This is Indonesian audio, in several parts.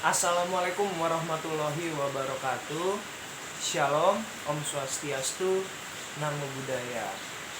Assalamualaikum warahmatullahi wabarakatuh. Shalom, Om Swastiastu, Namo Buddhaya.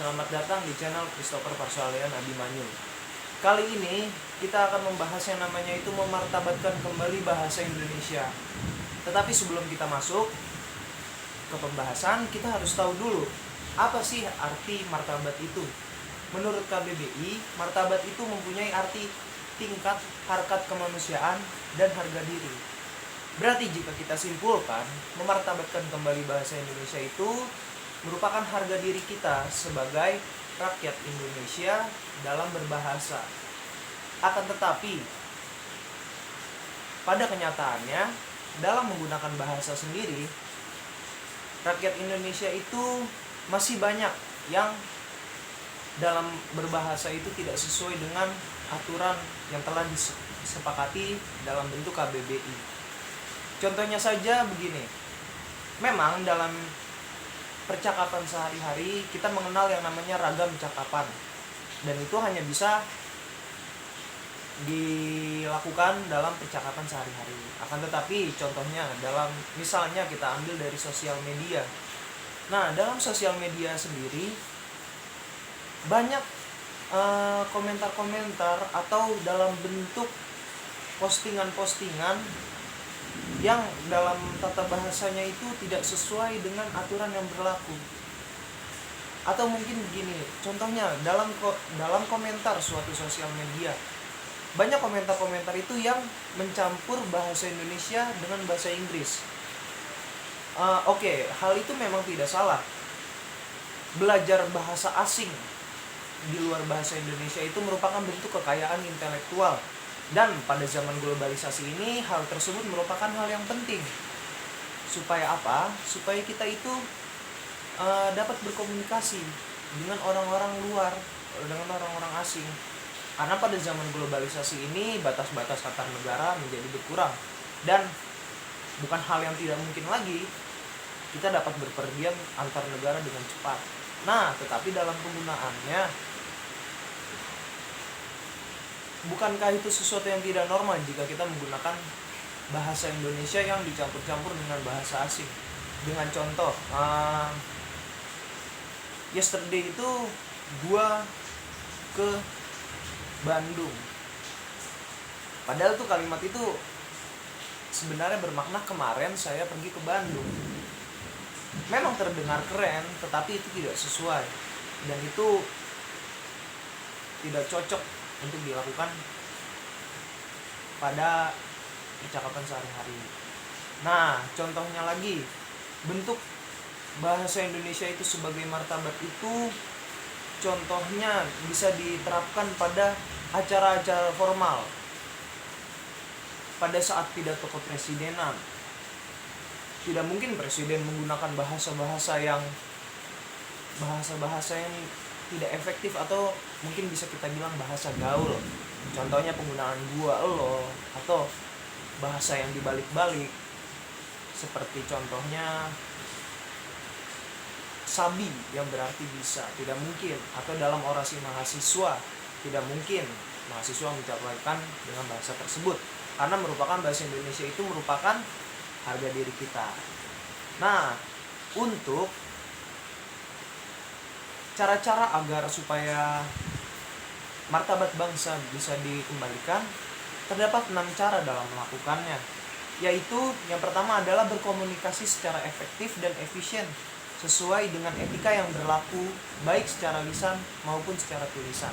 Selamat datang di channel Christopher Parsualian Abimanyu. Kali ini kita akan membahas yang namanya itu memartabatkan kembali bahasa Indonesia. Tetapi sebelum kita masuk ke pembahasan, kita harus tahu dulu apa sih arti martabat itu. Menurut KBBI, martabat itu mempunyai arti tingkat harkat kemanusiaan dan harga diri. Berarti jika kita simpulkan, memartabatkan kembali bahasa Indonesia itu merupakan harga diri kita sebagai rakyat Indonesia dalam berbahasa. Akan tetapi, pada kenyataannya, dalam menggunakan bahasa sendiri, rakyat Indonesia itu masih banyak yang dalam berbahasa itu tidak sesuai dengan aturan yang telah disepakati dalam bentuk KBBI. Contohnya saja begini. Memang dalam percakapan sehari-hari kita mengenal yang namanya ragam cakapan. Dan itu hanya bisa dilakukan dalam percakapan sehari-hari. Akan tetapi contohnya dalam misalnya kita ambil dari sosial media. Nah, dalam sosial media sendiri banyak komentar-komentar atau dalam bentuk postingan-postingan yang dalam tata bahasanya itu tidak sesuai dengan aturan yang berlaku. Atau mungkin begini, contohnya dalam komentar suatu sosial media, banyak komentar-komentar itu yang mencampur bahasa Indonesia dengan bahasa Inggris. Oke, hal itu memang tidak salah. Belajar bahasa asing di luar bahasa Indonesia itu merupakan bentuk kekayaan intelektual, dan pada zaman globalisasi ini hal tersebut merupakan hal yang penting. Supaya apa? Supaya kita itu dapat berkomunikasi dengan orang-orang luar, dengan orang-orang asing. Karena pada zaman globalisasi ini batas-batas antar negara menjadi berkurang, dan bukan hal yang tidak mungkin lagi kita dapat berpergian antar negara dengan cepat. Nah, tetapi dalam penggunaannya, bukankah itu sesuatu yang tidak normal jika kita menggunakan bahasa Indonesia yang dicampur-campur dengan bahasa asing? Dengan contoh, yesterday itu gua ke Bandung. Padahal tuh kalimat itu sebenarnya bermakna kemarin saya pergi ke Bandung. Memang terdengar keren, tetapi itu tidak sesuai, dan itu tidak cocok untuk dilakukan pada percakapan sehari-hari. Nah, contohnya lagi, bentuk bahasa Indonesia itu sebagai martabat itu contohnya bisa diterapkan pada acara-acara formal. Pada saat pidato kepresidenan, tidak mungkin presiden menggunakan bahasa-bahasa yang tidak efektif, atau mungkin bisa kita bilang bahasa gaul. Contohnya penggunaan gua, lo, atau bahasa yang dibalik-balik, seperti contohnya sabi yang berarti bisa, tidak mungkin. Atau dalam orasi mahasiswa, tidak mungkin mahasiswa mencapai dengan bahasa tersebut, karena merupakan bahasa Indonesia itu merupakan harga diri kita. Nah, untuk cara-cara agar supaya martabat bangsa bisa dikembalikan, terdapat 6 cara dalam melakukannya. Yaitu yang pertama adalah berkomunikasi secara efektif dan efisien sesuai dengan etika yang berlaku baik secara lisan maupun secara tulisan.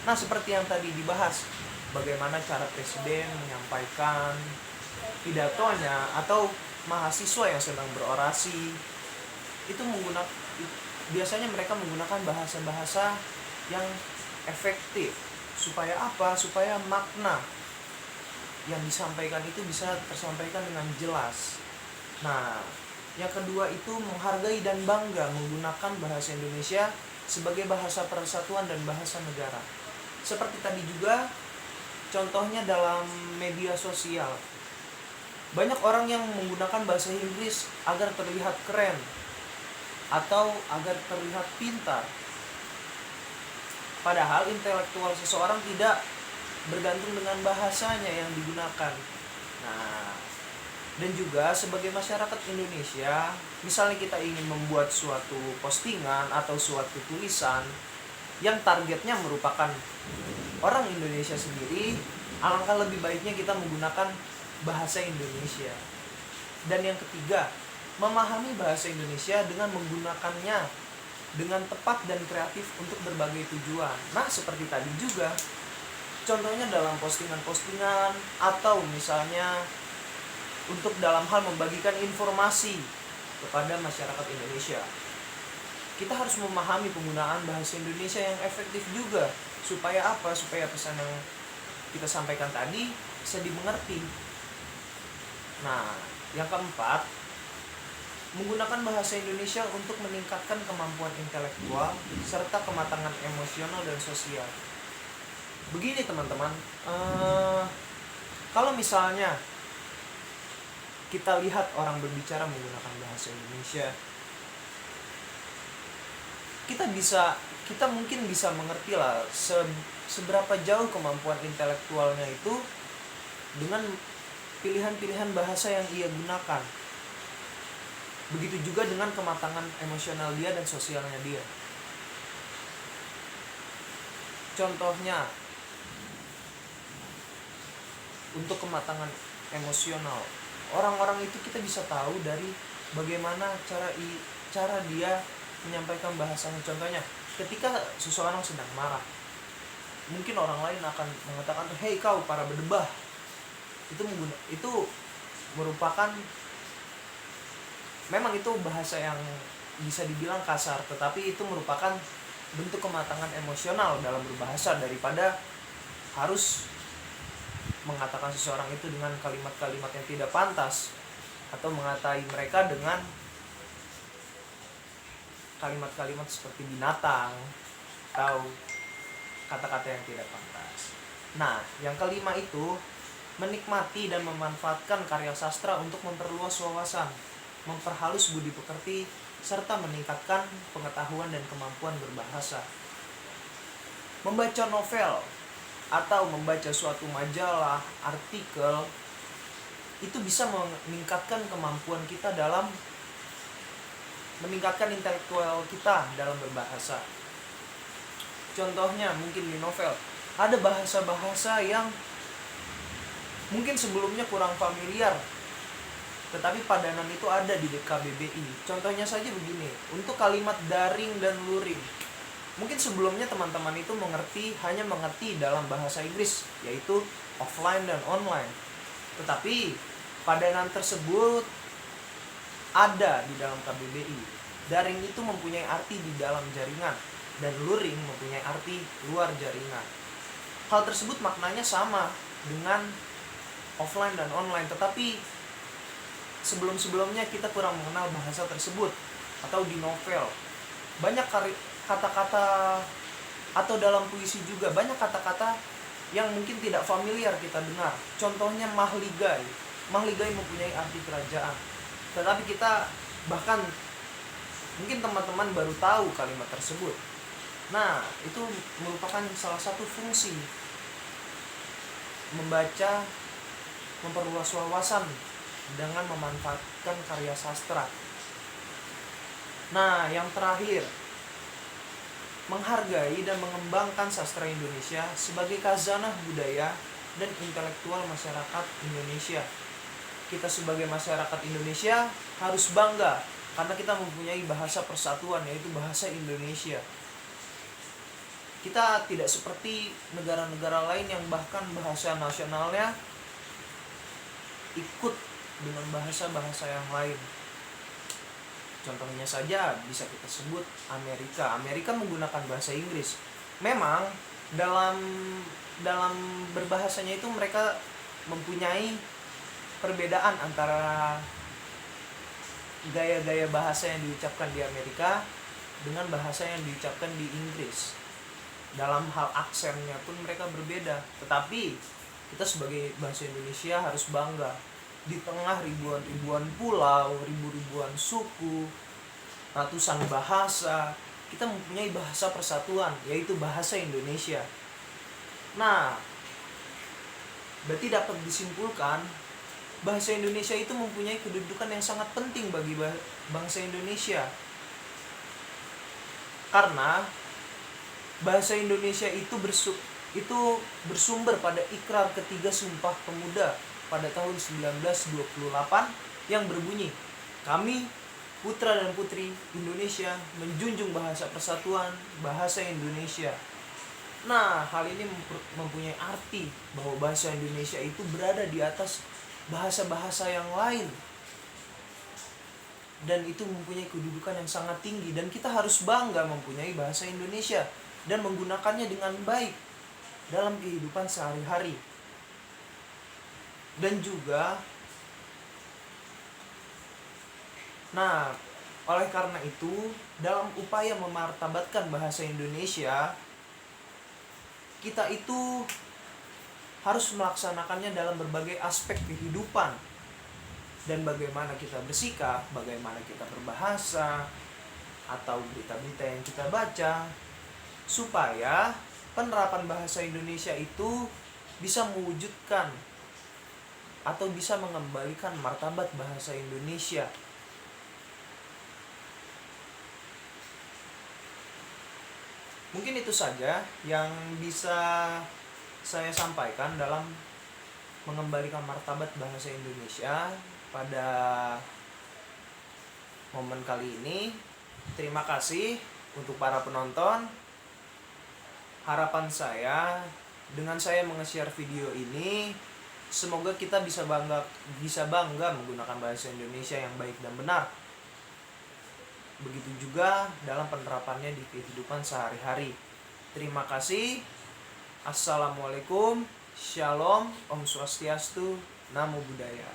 Nah, seperti yang tadi dibahas, bagaimana cara presiden menyampaikan pidatonya, atau mahasiswa yang sedang berorasi itu biasanya mereka menggunakan bahasa-bahasa yang efektif. Supaya apa? Supaya makna yang disampaikan itu bisa tersampaikan dengan jelas. Nah, yang kedua itu menghargai dan bangga menggunakan bahasa Indonesia sebagai bahasa persatuan dan bahasa negara. Seperti tadi juga contohnya dalam media sosial, banyak orang yang menggunakan bahasa Inggris agar terlihat keren atau agar terlihat pintar. Padahal intelektual seseorang tidak bergantung dengan bahasanya yang digunakan. Nah, Dan juga sebagai masyarakat Indonesia, misalnya kita ingin membuat suatu postingan atau suatu tulisan yang targetnya merupakan orang Indonesia sendiri, alangkah lebih baiknya kita menggunakan bahasa Indonesia. Dan yang ketiga, memahami bahasa Indonesia dengan menggunakannya dengan tepat dan kreatif untuk berbagai tujuan. Nah, seperti tadi juga, contohnya dalam postingan-postingan atau misalnya untuk dalam hal membagikan informasi kepada masyarakat Indonesia. Kita harus memahami penggunaan bahasa Indonesia yang efektif juga. Supaya apa? Supaya pesan yang kita sampaikan tadi bisa dimengerti. Nah, yang keempat, menggunakan bahasa Indonesia untuk meningkatkan kemampuan intelektual serta kematangan emosional dan sosial. Begini teman-teman, kalau misalnya kita lihat orang berbicara menggunakan bahasa Indonesia, kita mungkin bisa mengerti lah seberapa jauh kemampuan intelektualnya itu dengan pilihan-pilihan bahasa yang ia gunakan. Begitu juga dengan kematangan emosional dia dan sosialnya dia. Contohnya, untuk kematangan emosional, orang-orang itu kita bisa tahu dari bagaimana cara dia menyampaikan bahasanya. Contohnya, ketika seseorang sedang marah, mungkin orang lain akan mengatakan, "Hei kau para berdebah." Itu merupakan, memang itu bahasa yang bisa dibilang kasar, tetapi itu merupakan bentuk kematangan emosional dalam berbahasa, daripada harus mengatakan seseorang itu dengan kalimat-kalimat yang tidak pantas atau mengatai mereka dengan kalimat-kalimat seperti binatang atau kata-kata yang tidak pantas. Nah, yang kelima itu menikmati dan memanfaatkan karya sastra untuk memperluas wawasan, memperhalus budi pekerti, serta meningkatkan pengetahuan dan kemampuan berbahasa. Membaca novel atau membaca suatu majalah, artikel, itu bisa meningkatkan kemampuan kita dalam meningkatkan intelektual kita dalam berbahasa. Contohnya mungkin di novel ada bahasa-bahasa yang mungkin sebelumnya kurang familiar, tetapi padanan itu ada di KBBI. Contohnya saja begini, untuk kalimat daring dan luring, mungkin sebelumnya teman-teman itu hanya mengerti dalam bahasa Inggris, yaitu offline dan online. Tetapi padanan tersebut ada di dalam KBBI. Daring itu mempunyai arti di dalam jaringan, dan luring mempunyai arti luar jaringan. Hal tersebut maknanya sama dengan offline dan online, tetapi sebelum-sebelumnya kita kurang mengenal bahasa tersebut. Atau di novel, banyak kata-kata, atau dalam puisi juga banyak kata-kata yang mungkin tidak familiar kita dengar. Contohnya mahligai. Mahligai mempunyai arti kerajaan, tetapi kita bahkan mungkin teman-teman baru tahu kalimat tersebut. Nah, itu merupakan salah satu fungsi membaca, memperluas wawasan dengan memanfaatkan karya sastra. Nah, yang terakhir, menghargai dan mengembangkan sastra Indonesia sebagai khazanah budaya dan intelektual masyarakat Indonesia. Kita sebagai masyarakat Indonesia harus bangga karena kita mempunyai bahasa persatuan, yaitu bahasa Indonesia. Kita tidak seperti negara-negara lain yang bahkan bahasa nasionalnya ikut dengan bahasa-bahasa yang lain. Contohnya saja bisa kita sebut Amerika. Amerika menggunakan bahasa Inggris. Memang dalam berbahasanya itu mereka mempunyai perbedaan antara gaya-gaya bahasa yang diucapkan di Amerika dengan bahasa yang diucapkan di Inggris. Dalam hal aksennya pun mereka berbeda. Tetapi kita sebagai bahasa Indonesia harus bangga. Di tengah ribuan-ribuan pulau, ribu-ribuan suku, ratusan bahasa, kita mempunyai bahasa persatuan, yaitu bahasa Indonesia. Nah, berarti dapat disimpulkan bahasa Indonesia itu mempunyai kedudukan yang sangat penting bagi bangsa Indonesia. Karena bahasa Indonesia itu bersumber pada Ikrar Ketiga Sumpah Pemuda pada tahun 1928 yang berbunyi, "Kami, putra dan putri Indonesia, menjunjung bahasa persatuan, bahasa Indonesia." Nah, hal ini mempunyai arti bahwa bahasa Indonesia itu berada di atas bahasa-bahasa yang lain. Dan itu mempunyai kedudukan yang sangat tinggi. Dan kita harus bangga mempunyai bahasa Indonesia dan menggunakannya dengan baik dalam kehidupan sehari-hari. Dan juga, nah, oleh karena itu, dalam upaya memartabatkan bahasa Indonesia, kita itu harus melaksanakannya dalam berbagai aspek kehidupan. Dan bagaimana kita bersikap, bagaimana kita berbahasa, atau berita-berita yang kita baca, supaya penerapan bahasa Indonesia itu bisa mewujudkan atau bisa mengembalikan martabat bahasa Indonesia. Mungkin itu saja yang bisa saya sampaikan dalam mengembalikan martabat bahasa Indonesia pada momen kali ini. Terima kasih untuk para penonton. Harapan saya dengan saya menge-share video ini, semoga kita bisa bangga menggunakan bahasa Indonesia yang baik dan benar. Begitu juga dalam penerapannya di kehidupan sehari-hari. Terima kasih. Assalamualaikum. Shalom. Om Swastiastu. Namo Buddhaya.